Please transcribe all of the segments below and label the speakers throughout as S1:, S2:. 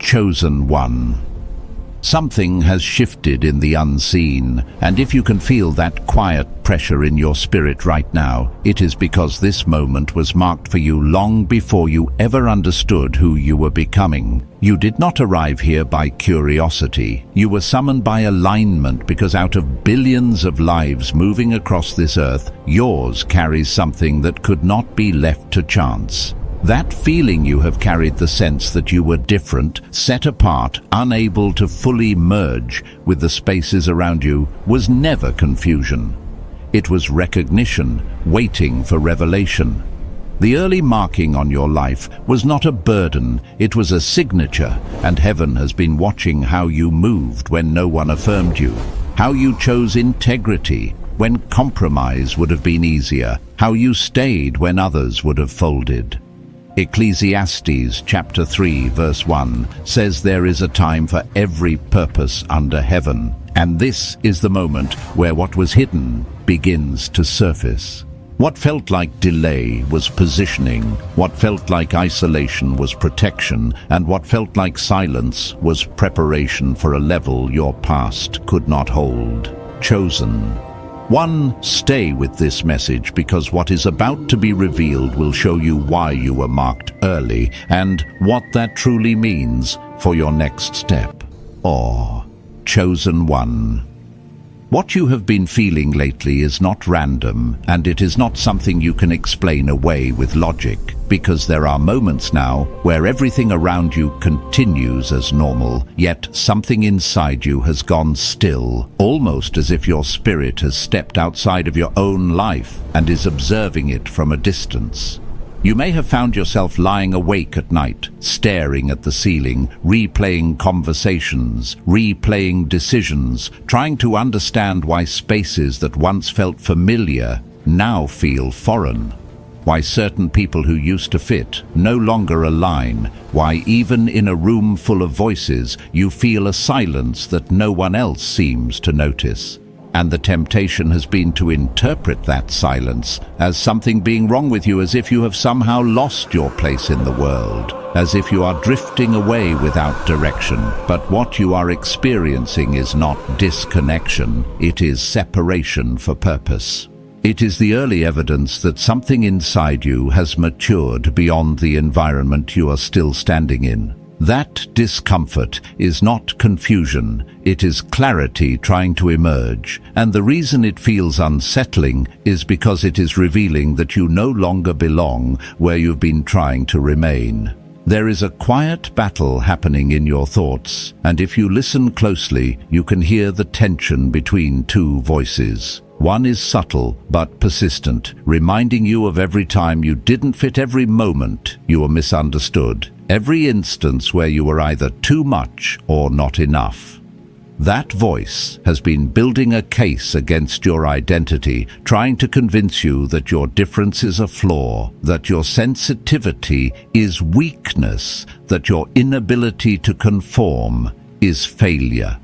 S1: chosen one. Something has shifted in the unseen, and if you can feel that quiet pressure in your spirit right now, it is because this moment was marked for you long before you ever understood who you were becoming. You did not arrive here by curiosity. You were summoned by alignment, because out of billions of lives moving across this earth, yours carries something that could not be left to chance. That feeling you have carried, the sense that you were different, set apart, unable to fully merge with the spaces around you, was never confusion. It was recognition, waiting for revelation. The early marking on your life was not a burden, it was a signature, and heaven has been watching how you moved when no one affirmed you, how you chose integrity when compromise would have been easier, how you stayed when others would have folded. Ecclesiastes chapter 3 verse 1 says there is a time for every purpose under heaven, and this is the moment where what was hidden begins to surface. What felt like delay was positioning, what felt like isolation was protection, and what felt like silence was preparation for a level your past could not hold. Chosen. One, stay with this message, because what is about to be revealed will show you why you were marked early and what that truly means for your next step. Or, chosen one. What you have been feeling lately is not random, and it is not something you can explain away with logic, because there are moments now where everything around you continues as normal, yet something inside you has gone still, almost as if your spirit has stepped outside of your own life and is observing it from a distance. You may have found yourself lying awake at night, staring at the ceiling, replaying conversations, replaying decisions, trying to understand why spaces that once felt familiar now feel foreign, why certain people who used to fit no longer align, why even in a room full of voices you feel a silence that no one else seems to notice. And the temptation has been to interpret that silence as something being wrong with you, as if you have somehow lost your place in the world, as if you are drifting away without direction. But what you are experiencing is not disconnection, it is separation for purpose. It is the early evidence that something inside you has matured beyond the environment you are still standing in. That discomfort is not confusion, it is clarity trying to emerge, and the reason it feels unsettling is because it is revealing that you no longer belong where you've been trying to remain. There is a quiet battle happening in your thoughts, and if you listen closely, you can hear the tension between two voices. One is subtle but persistent, reminding you of every time you didn't fit, every moment you were misunderstood, every instance where you were either too much or not enough. That voice has been building a case against your identity, trying to convince you that your difference is a flaw, that your sensitivity is weakness, that your inability to conform is failure.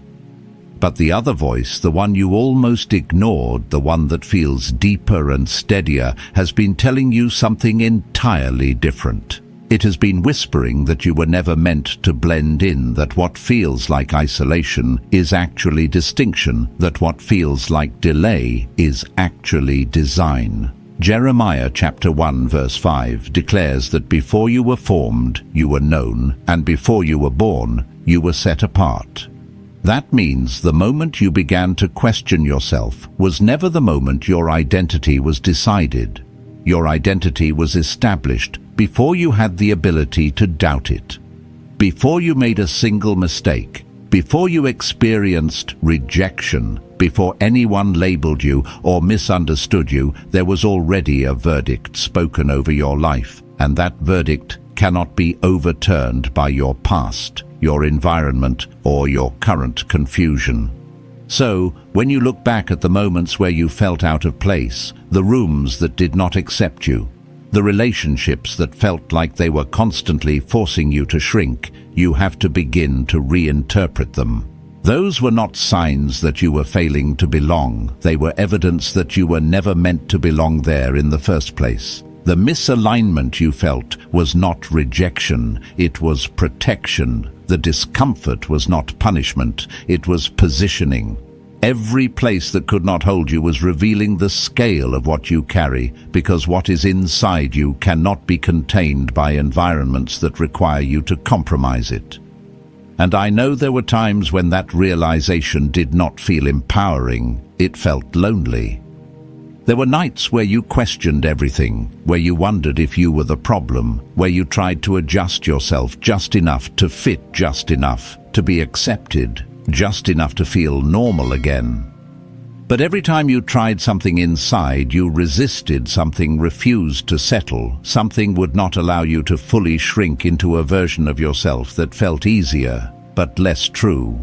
S1: But the other voice, the one you almost ignored, the one that feels deeper and steadier, has been telling you something entirely different. It has been whispering that you were never meant to blend in, that what feels like isolation is actually distinction, that what feels like delay is actually design. Jeremiah chapter 1 verse 5 declares that before you were formed, you were known, and before you were born, you were set apart. That means the moment you began to question yourself was never the moment your identity was decided. Your identity was established before you had the ability to doubt it. Before you made a single mistake, before you experienced rejection, before anyone labeled you or misunderstood you, there was already a verdict spoken over your life, and that verdict cannot be overturned by your past, your environment, or your current confusion. So, when you look back at the moments where you felt out of place, the rooms that did not accept you, the relationships that felt like they were constantly forcing you to shrink, you have to begin to reinterpret them. Those were not signs that you were failing to belong. They were evidence that you were never meant to belong there in the first place. The misalignment you felt was not rejection, it was protection. The The discomfort was not punishment, it was positioning. Every place that could not hold you was revealing the scale of what you carry, because what is inside you cannot be contained by environments that require you to compromise it. And I know there were times when that realization did not feel empowering, it felt lonely. There were nights where you questioned everything, where you wondered if you were the problem, where you tried to adjust yourself just enough to fit just enough, to be accepted, just enough to feel normal again. But every time you tried something inside, you resisted, something refused to settle, something would not allow you to fully shrink into a version of yourself that felt easier, but less true.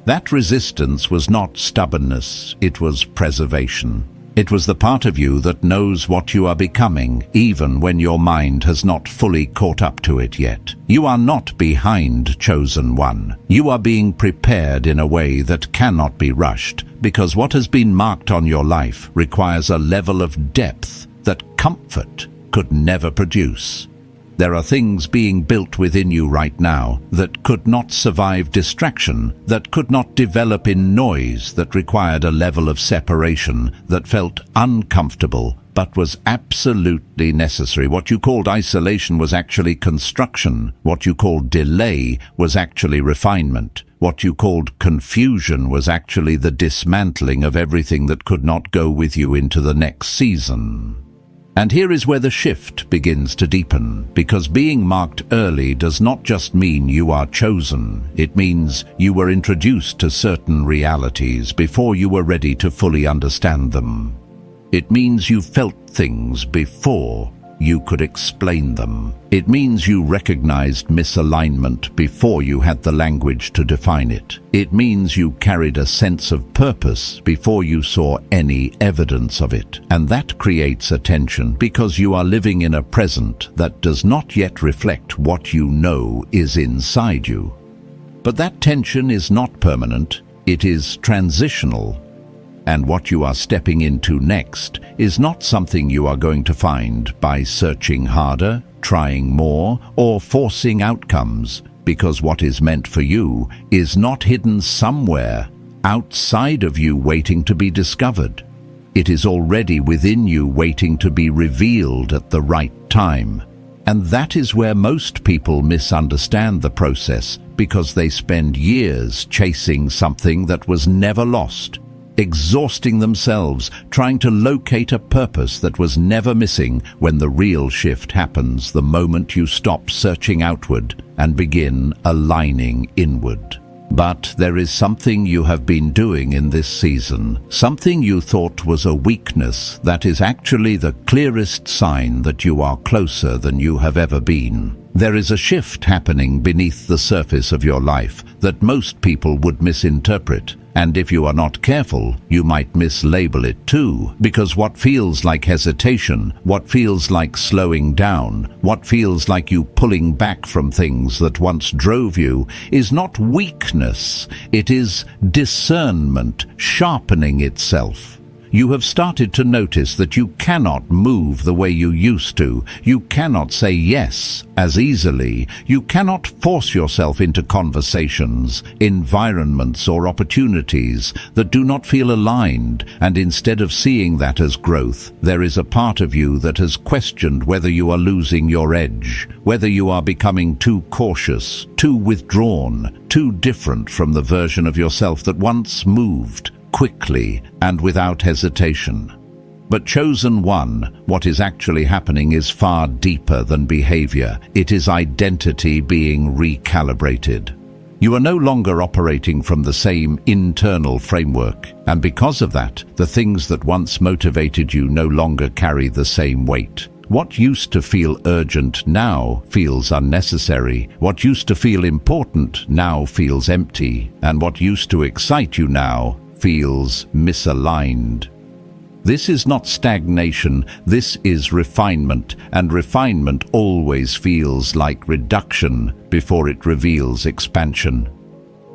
S1: That resistance was not stubbornness, it was preservation. It was the part of you that knows what you are becoming, even when your mind has not fully caught up to it yet. You are not behind, chosen one. You are being prepared in a way that cannot be rushed, because what has been marked on your life requires a level of depth that comfort could never produce. There are things being built within you right now that could not survive distraction, that could not develop in noise, that required a level of separation that felt uncomfortable but was absolutely necessary. What you called isolation was actually construction. What you called delay was actually refinement. What you called confusion was actually the dismantling of everything that could not go with you into the next season. And here is where the shift begins to deepen, because being marked early does not just mean you are chosen. It means you were introduced to certain realities before you were ready to fully understand them. It means you felt things before you could explain them. It means you recognized misalignment before you had the language to define it. It means you carried a sense of purpose before you saw any evidence of it. And that creates a tension, because you are living in a present that does not yet reflect what you know is inside you. But that tension is not permanent, it is transitional. And what you are stepping into next is not something you are going to find by searching harder, trying more, or forcing outcomes, because what is meant for you is not hidden somewhere outside of you waiting to be discovered. It is already within you waiting to be revealed at the right time. And that is where most people misunderstand the process, because they spend years chasing something that was never lost, exhausting themselves, trying to locate a purpose that was never missing, when the real shift happens the moment you stop searching outward and begin aligning inward. But there is something you have been doing in this season, something you thought was a weakness that is actually the clearest sign that you are closer than you have ever been. There is a shift happening beneath the surface of your life that most people would misinterpret. And if you are not careful, you might mislabel it too, because what feels like hesitation, what feels like slowing down, what feels like you pulling back from things that once drove you, is not weakness, it is discernment sharpening itself. You have started to notice that you cannot move the way you used to. You cannot say yes as easily. You cannot force yourself into conversations, environments, or opportunities that do not feel aligned. And instead of seeing that as growth, there is a part of you that has questioned whether you are losing your edge, whether you are becoming too cautious, too withdrawn, too different from the version of yourself that once moved quickly and without hesitation. But chosen one, what is actually happening is far deeper than behavior. It is identity being recalibrated. You are no longer operating from the same internal framework, and because of that, the things that once motivated you no longer carry the same weight. What used to feel urgent now feels unnecessary. What used to feel important now feels empty. And what used to excite you now feels misaligned. This is not stagnation, this is refinement, and refinement always feels like reduction before it reveals expansion.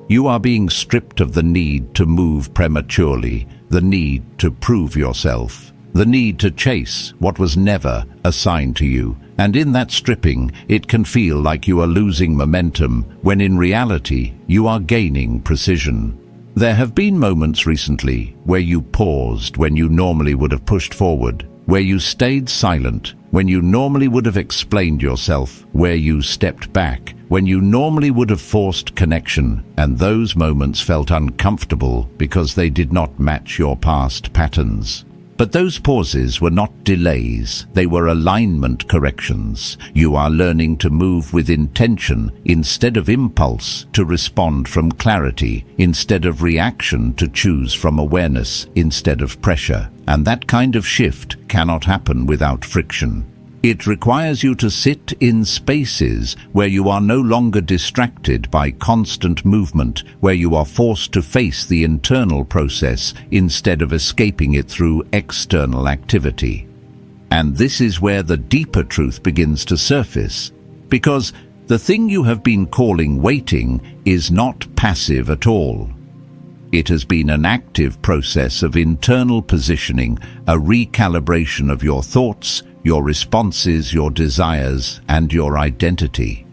S1: You are being stripped of the need to move prematurely, the need to prove yourself. the need to chase what was never assigned to you. And in that stripping, it can feel like you are losing momentum, when in reality, you are gaining precision. There have been moments recently where you paused when you normally would have pushed forward, where you stayed silent when you normally would have explained yourself, where you stepped back when you normally would have forced connection, and those moments felt uncomfortable because they did not match your past patterns. But those pauses were not delays, they were alignment corrections. You are learning to move with intention instead of impulse, to respond from clarity instead of reaction, to choose from awareness instead of pressure. And that kind of shift cannot happen without friction. It requires you to sit in spaces where you are no longer distracted by constant movement, where you are forced to face the internal process instead of escaping it through external activity. And this is where the deeper truth begins to surface, because the thing you have been calling waiting is not passive at all. It has been an active process of internal positioning, a recalibration of your thoughts, your responses, your desires, and your identity.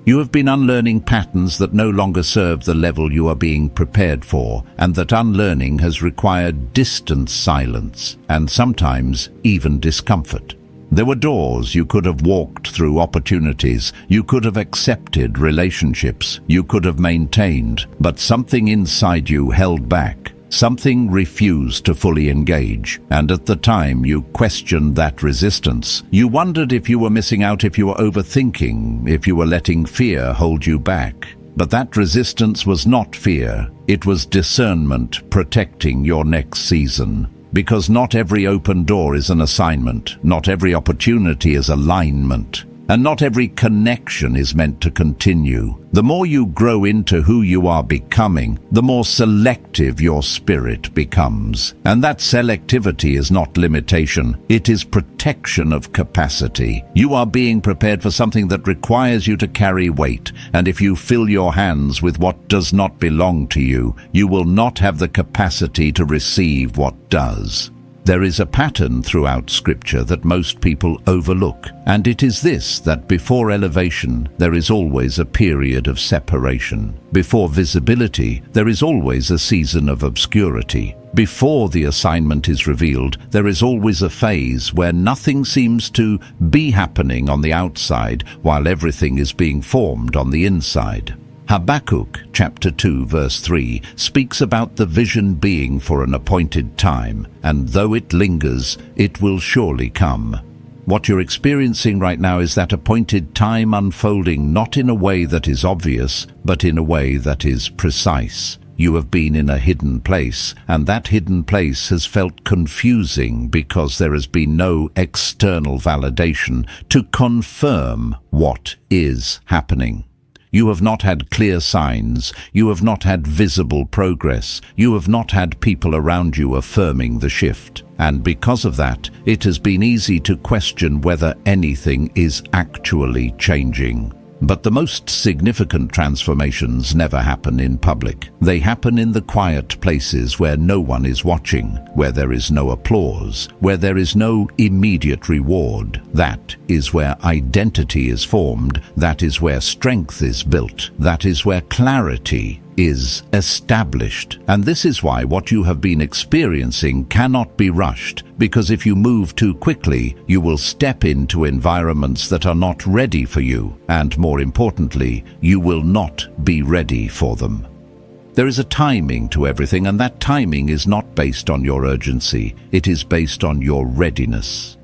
S1: You have been unlearning patterns that no longer serve the level you are being prepared for, and that unlearning has required distant silence, and sometimes even discomfort. There were doors you could have walked through, opportunities, you could have accepted relationships, you could have maintained, but something inside you held back. Something refused to fully engage, and at the time you questioned that resistance. You wondered if you were missing out, if you were overthinking, if you were letting fear hold you back. But that resistance was not fear, it was discernment protecting your next season. Because not every open door is an assignment, not every opportunity is alignment, and not every connection is meant to continue. The more you grow into who you are becoming, the more selective your spirit becomes. And that selectivity is not limitation, it is protection of capacity. You are being prepared for something that requires you to carry weight, and if you fill your hands with what does not belong to you, you will not have the capacity to receive what does. There is a pattern throughout Scripture that most people overlook, and it is this: that before elevation, there is always a period of separation. Before visibility, there is always a season of obscurity. Before the assignment is revealed, there is always a phase where nothing seems to be happening on the outside, while everything is being formed on the inside. Habakkuk chapter 2 verse 3 speaks about the vision being for an appointed time, and though it lingers, it will surely come. What you're experiencing right now is that appointed time unfolding not in a way that is obvious, but in a way that is precise. You have been in a hidden place, and that hidden place has felt confusing because there has been no external validation to confirm what is happening. You have not had clear signs, you have not had visible progress, you have not had people around you affirming the shift. And because of that, it has been easy to question whether anything is actually changing. But the most significant transformations never happen in public. They happen in the quiet places where no one is watching, where there is no applause, where there is no immediate reward. That is where identity is formed. That is where strength is built. That is where clarity is established. And this is why what you have been experiencing cannot be rushed, because if you move too quickly, you will step into environments that are not ready for you, and more importantly, you will not be ready for them. There is a timing to everything, and that timing is not based on your urgency, it is based on your readiness.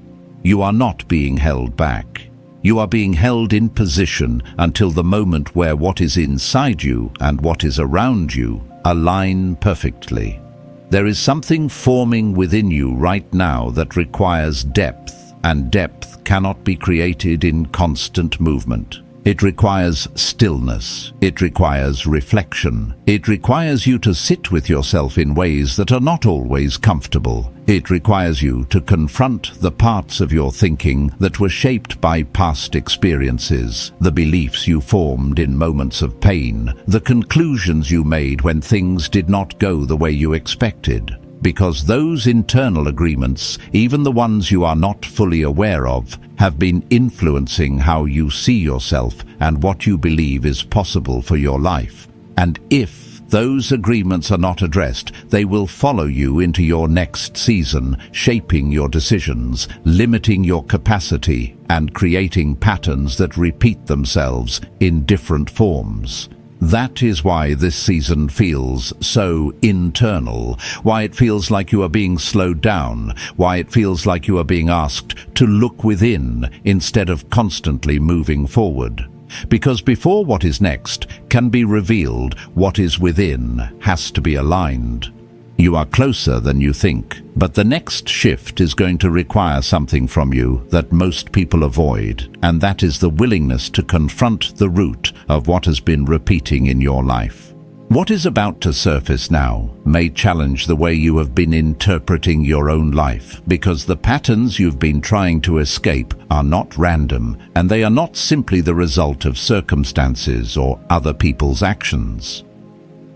S1: You are not being held back. You are being held in position until the moment where what is inside you and what is around you align perfectly. There is something forming within you right now that requires depth, and depth cannot be created in constant movement. It requires stillness. It requires reflection. It requires you to sit with yourself in ways that are not always comfortable. It requires you to confront the parts of your thinking that were shaped by past experiences, the beliefs you formed in moments of pain, the conclusions you made when things did not go the way you expected. because those internal agreements, even the ones you are not fully aware of, have been influencing how you see yourself and what you believe is possible for your life. And if those agreements are not addressed, they will follow you into your next season, shaping your decisions, limiting your capacity, and creating patterns that repeat themselves in different forms. That is why this season feels so internal, why it feels like you are being slowed down, why it feels like you are being asked to look within instead of constantly moving forward. Because before what is next can be revealed, what is within has to be aligned. You are closer than you think, but the next shift is going to require something from you that most people avoid, and that is the willingness to confront the root of what has been repeating in your life. What is about to surface now may challenge the way you have been interpreting your own life, because the patterns you've been trying to escape are not random, and they are not simply the result of circumstances or other people's actions.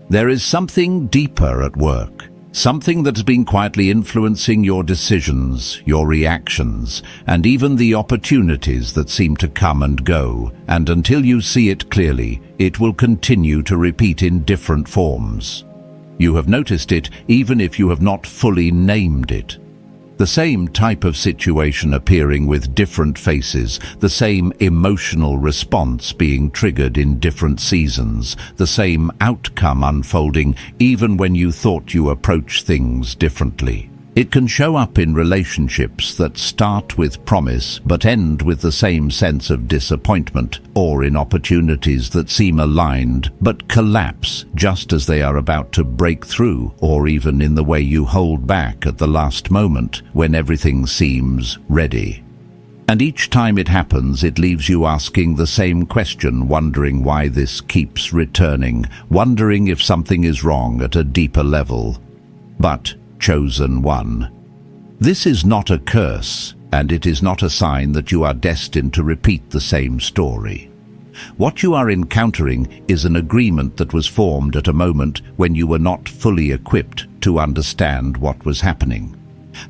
S1: There is something deeper at work, something that has been quietly influencing your decisions, your reactions, and even the opportunities that seem to come and go, and until you see it clearly, it will continue to repeat in different forms. You have noticed it even if you have not fully named it. The same type of situation appearing with different faces, the same emotional response being triggered in different seasons, the same outcome unfolding even when you thought you approached things differently. It can show up in relationships that start with promise but end with the same sense of disappointment, or in opportunities that seem aligned but collapse just as they are about to break through, or even in the way you hold back at the last moment when everything seems ready. And each time it happens, it leaves you asking the same question, wondering why this keeps returning, wondering if something is wrong at a deeper level. But chosen one, this is not a curse, and it is not a sign that you are destined to repeat the same story. What you are encountering is an agreement that was formed at a moment when you were not fully equipped to understand what was happening.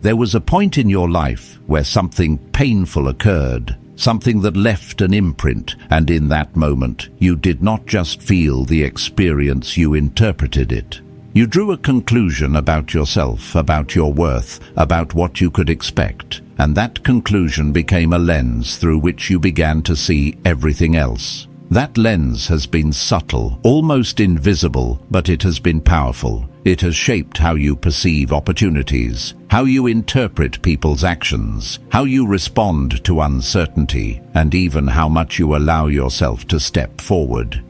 S1: There was a point in your life where something painful occurred, something that left an imprint, and in that moment you did not just feel the experience, you interpreted it. You drew a conclusion about yourself, about your worth, about what you could expect, and that conclusion became a lens through which you began to see everything else. That lens has been subtle, almost invisible, but it has been powerful. It has shaped how you perceive opportunities, how you interpret people's actions, how you respond to uncertainty, and even how much you allow yourself to step forward.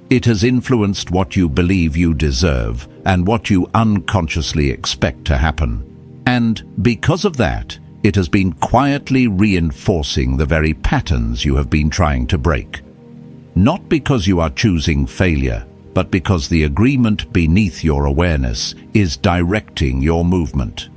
S1: It has influenced what you believe you deserve and what you unconsciously expect to happen. And because of that, it has been quietly reinforcing the very patterns you have been trying to break. Not because you are choosing failure, but because the agreement beneath your awareness is directing your movement.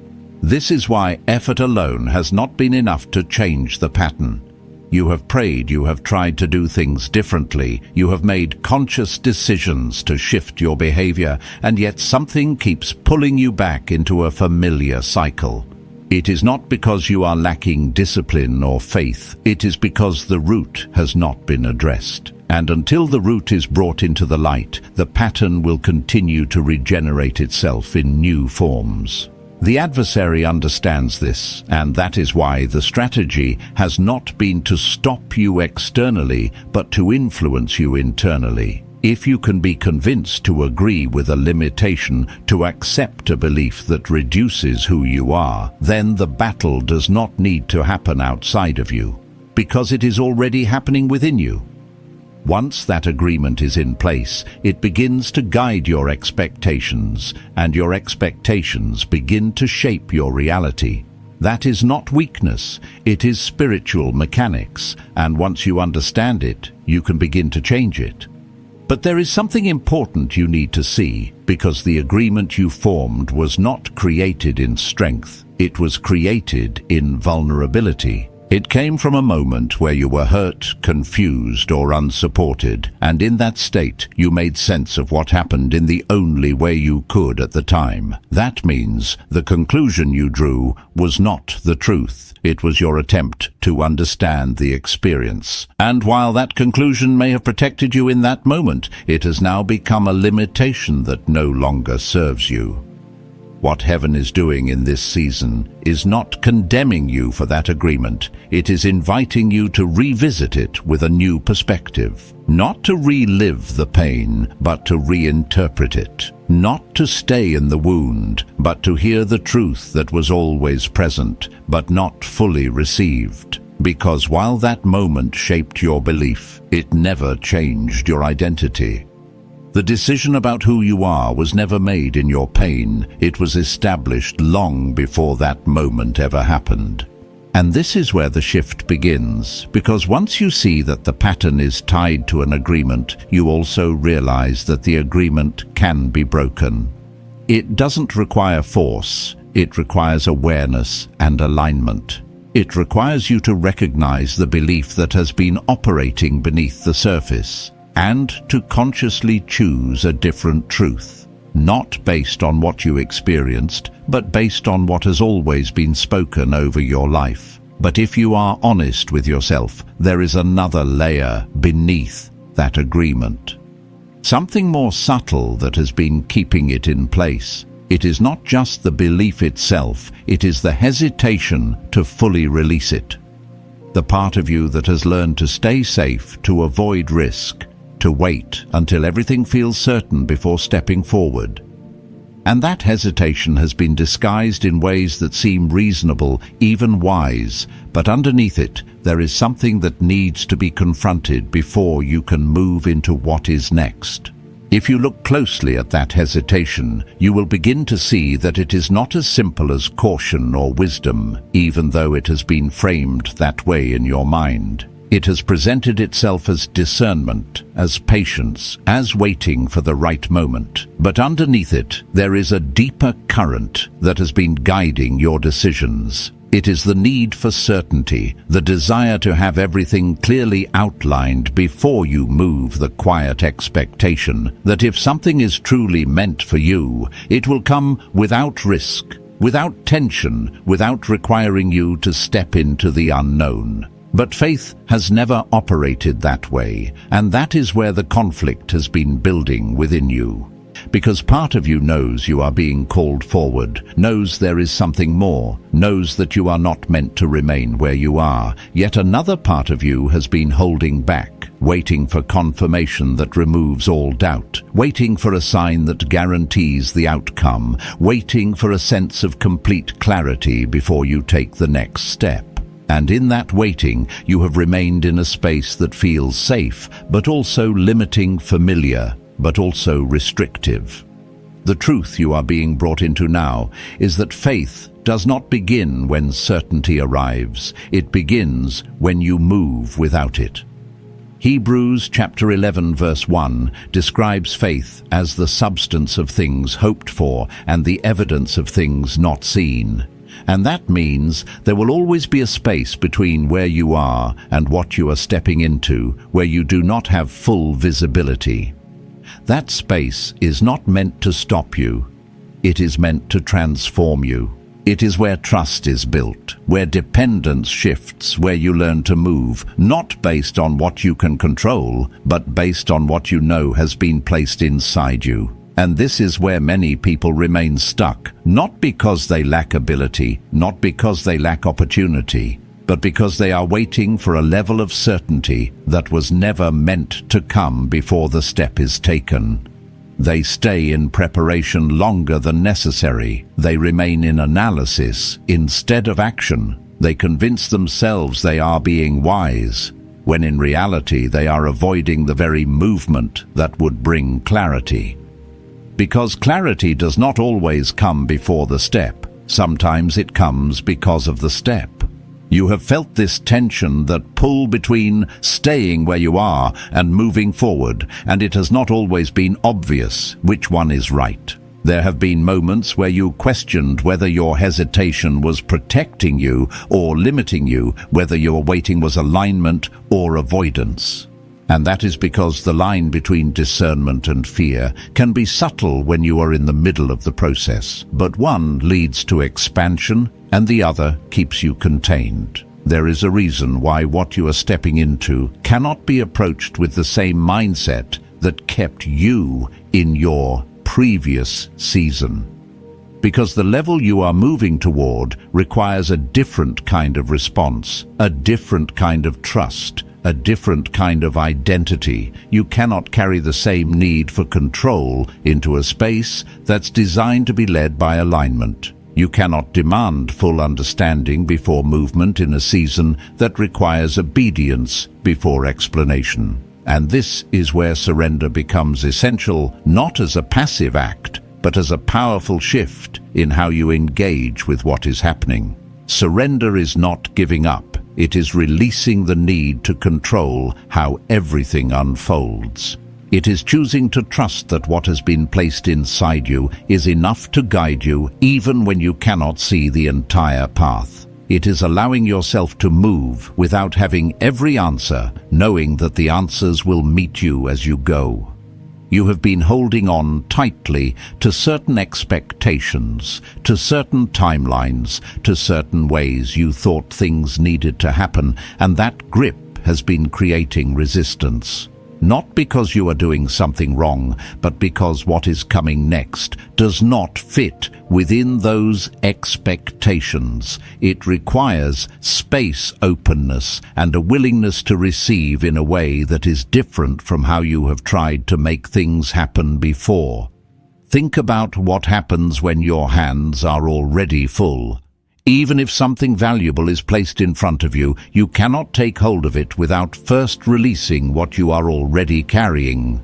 S1: This is why effort alone has not been enough to change the pattern. You have prayed, you have tried to do things differently, you have made conscious decisions to shift your behavior, and yet something keeps pulling you back into a familiar cycle. It is not because you are lacking discipline or faith, it is because the root has not been addressed. And until the root is brought into the light, the pattern will continue to regenerate itself in new forms. The adversary understands this, and that is why the strategy has not been to stop you externally, but to influence you internally. If you can be convinced to agree with a limitation, to accept a belief that reduces who you are, then the battle does not need to happen outside of you, because it is already happening within you. Once that agreement is in place, it begins to guide your expectations, and your expectations begin to shape your reality. That is not weakness, it is spiritual mechanics, and once you understand it, you can begin to change it. But there is something important you need to see, because the agreement you formed was not created in strength, it was created in vulnerability. It came from a moment where you were hurt, confused, or unsupported, and in that state you made sense of what happened in the only way you could at the time. That means the conclusion you drew was not the truth. It was your attempt to understand the experience. And while that conclusion may have protected you in that moment, it has now become a limitation that no longer serves you. What heaven is doing in this season is not condemning you for that agreement. It is inviting you to revisit it with a new perspective. Not to relive the pain, but to reinterpret it. Not to stay in the wound, but to hear the truth that was always present, but not fully received. Because while that moment shaped your belief, it never changed your identity. The decision about who you are was never made in your pain. It was established long before that moment ever happened. And this is where the shift begins, because once you see that the pattern is tied to an agreement, you also realize that the agreement can be broken. It doesn't require force, it requires awareness and alignment. It requires you to recognize the belief that has been operating beneath the surface, and to consciously choose a different truth, not based on what you experienced, but based on what has always been spoken over your life. But if you are honest with yourself, there is another layer beneath that agreement. Something more subtle that has been keeping it in place. It is not just the belief itself, it is the hesitation to fully release it. The part of you that has learned to stay safe, to avoid risk, to wait until everything feels certain before stepping forward. And that hesitation has been disguised in ways that seem reasonable, even wise, but underneath it, there is something that needs to be confronted before you can move into what is next. If you look closely at that hesitation, you will begin to see that it is not as simple as caution or wisdom, even though it has been framed that way in your mind. It has presented itself as discernment, as patience, as waiting for the right moment. But underneath it, there is a deeper current that has been guiding your decisions. It is the need for certainty, the desire to have everything clearly outlined before you move, the quiet expectation that if something is truly meant for you, it will come without risk, without tension, without requiring you to step into the unknown. But faith has never operated that way, and that is where the conflict has been building within you. Because part of you knows you are being called forward, knows there is something more, knows that you are not meant to remain where you are, yet another part of you has been holding back, waiting for confirmation that removes all doubt, waiting for a sign that guarantees the outcome, waiting for a sense of complete clarity before you take the next step. And in that waiting, you have remained in a space that feels safe, but also limiting, familiar, but also restrictive. The truth you are being brought into now is that faith does not begin when certainty arrives. It begins when you move without it. Hebrews chapter 11 verse 1 describes faith as the substance of things hoped for and the evidence of things not seen. And that means there will always be a space between where you are and what you are stepping into, where you do not have full visibility. That space is not meant to stop you. It is meant to transform you. It is where trust is built, where dependence shifts, where you learn to move, not based on what you can control, but based on what you know has been placed inside you. And this is where many people remain stuck, not because they lack ability, not because they lack opportunity, but because they are waiting for a level of certainty that was never meant to come before the step is taken. They stay in preparation longer than necessary. They remain in analysis instead of action. They convince themselves they are being wise, when in reality they are avoiding the very movement that would bring clarity. Because clarity does not always come before the step. Sometimes it comes because of the step. You have felt this tension, that pull between staying where you are and moving forward, and it has not always been obvious which one is right. There have been moments where you questioned whether your hesitation was protecting you or limiting you, whether your waiting was alignment or avoidance. And that is because the line between discernment and fear can be subtle when you are in the middle of the process, but one leads to expansion and the other keeps you contained. There is a reason why what you are stepping into cannot be approached with the same mindset that kept you in your previous season. Because the level you are moving toward requires a different kind of response, a different kind of trust, a different kind of identity. You cannot carry the same need for control into a space that's designed to be led by alignment. You cannot demand full understanding before movement in a season that requires obedience before explanation. And this is where surrender becomes essential, not as a passive act, but as a powerful shift in how you engage with what is happening. Surrender is not giving up. It is releasing the need to control how everything unfolds. It is choosing to trust that what has been placed inside you is enough to guide you even when you cannot see the entire path. It is allowing yourself to move without having every answer, knowing that the answers will meet you as you go. You have been holding on tightly to certain expectations, to certain timelines, to certain ways you thought things needed to happen, and that grip has been creating resistance. Not because you are doing something wrong, but because what is coming next does not fit within those expectations. It requires space, openness, and a willingness to receive in a way that is different from how you have tried to make things happen before. Think about what happens when your hands are already full. Even if something valuable is placed in front of you, you cannot take hold of it without first releasing what you are already carrying.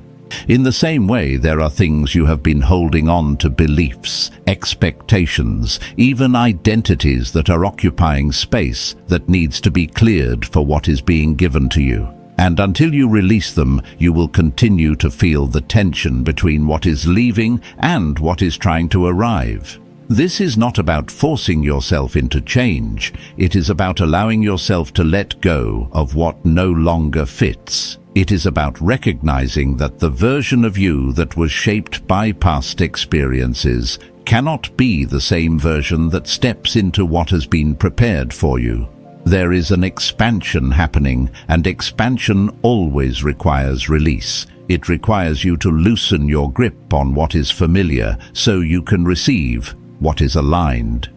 S1: In the same way, there are things you have been holding on to, beliefs, expectations, even identities that are occupying space that needs to be cleared for what is being given to you. And until you release them, you will continue to feel the tension between what is leaving and what is trying to arrive. This is not about forcing yourself into change. It is about allowing yourself to let go of what no longer fits. It is about recognizing that the version of you that was shaped by past experiences cannot be the same version that steps into what has been prepared for you. There is an expansion happening, and expansion always requires release. It requires you to loosen your grip on what is familiar so you can receive what is aligned.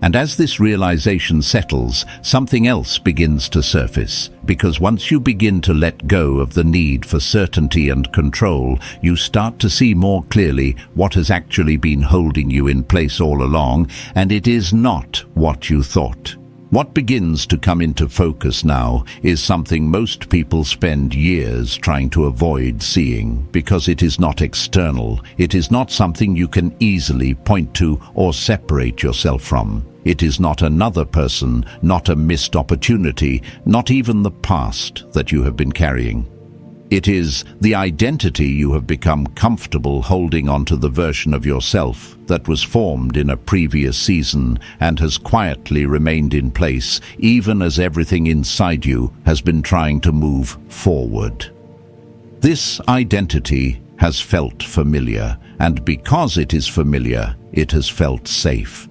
S1: And as this realization settles, something else begins to surface, because once you begin to let go of the need for certainty and control, you start to see more clearly what has actually been holding you in place all along, and it is not what you thought. What begins to come into focus now is something most people spend years trying to avoid seeing, because it is not external. It is not something you can easily point to or separate yourself from. It is not another person, not a missed opportunity, not even the past that you have been carrying. It is the identity you have become comfortable holding onto, the version of yourself that was formed in a previous season and has quietly remained in place even as everything inside you has been trying to move forward. This identity has felt familiar, and because it is familiar, it has felt safe.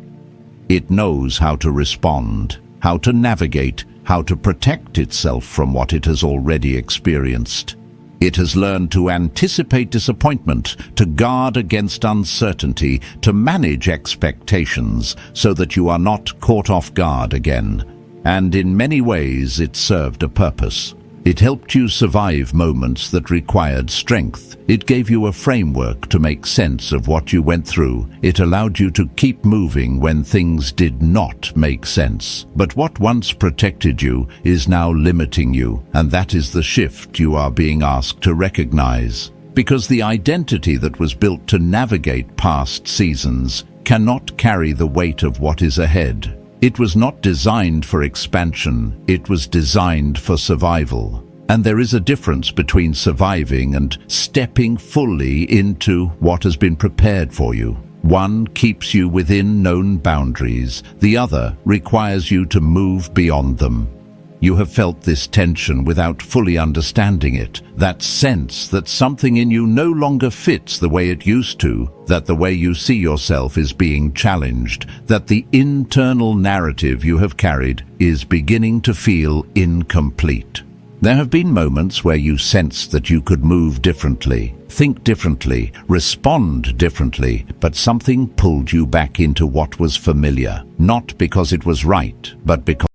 S1: It knows how to respond, how to navigate, how to protect itself from what it has already experienced. It has learned to anticipate disappointment, to guard against uncertainty, to manage expectations so that you are not caught off guard again. And in many ways it served a purpose. It helped you survive moments that required strength. It gave you a framework to make sense of what you went through. It allowed you to keep moving when things did not make sense. But what once protected you is now limiting you, and that is the shift you are being asked to recognize. Because the identity that was built to navigate past seasons cannot carry the weight of what is ahead. It was not designed for expansion, it was designed for survival. And there is a difference between surviving and stepping fully into what has been prepared for you. One keeps you within known boundaries, the other requires you to move beyond them. You have felt this tension without fully understanding it, that sense that something in you no longer fits the way it used to, that the way you see yourself is being challenged, that the internal narrative you have carried is beginning to feel incomplete. There have been moments where you sensed that you could move differently, think differently, respond differently, but something pulled you back into what was familiar, not because it was right, but because